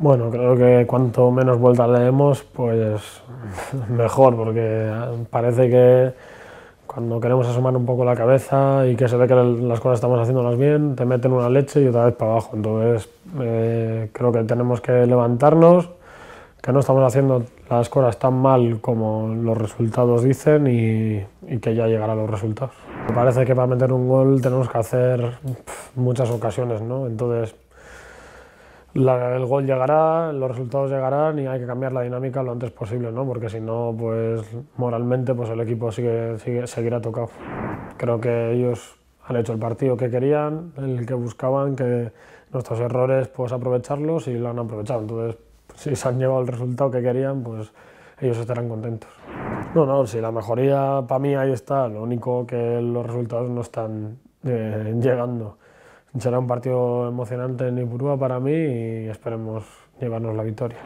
Bueno, creo que cuanto menos vueltas le demos, pues mejor, porque parece que cuando queremos asomar un poco la cabeza y que se ve que las cosas estamos haciéndolas bien, te meten una leche y otra vez para abajo. Entonces, creo que tenemos que levantarnos, que no estamos haciendo las cosas tan mal como los resultados dicen y que ya llegarán los resultados. Me parece que para meter un gol tenemos que hacer muchas ocasiones, ¿no? Entonces, el gol llegará, los resultados llegarán y hay que cambiar la dinámica lo antes posible, ¿no? Porque si no, pues moralmente pues el equipo seguirá tocado. Creo que ellos han hecho el partido que querían, el que buscaban, que nuestros errores pues aprovecharlos y lo han aprovechado. Entonces, si se han llevado el resultado que querían, pues ellos estarán contentos. No, no, si la mejoría para mí ahí está, lo único que los resultados no están llegando. Será un partido emocionante en Ipurúa para mí y esperemos llevarnos la victoria.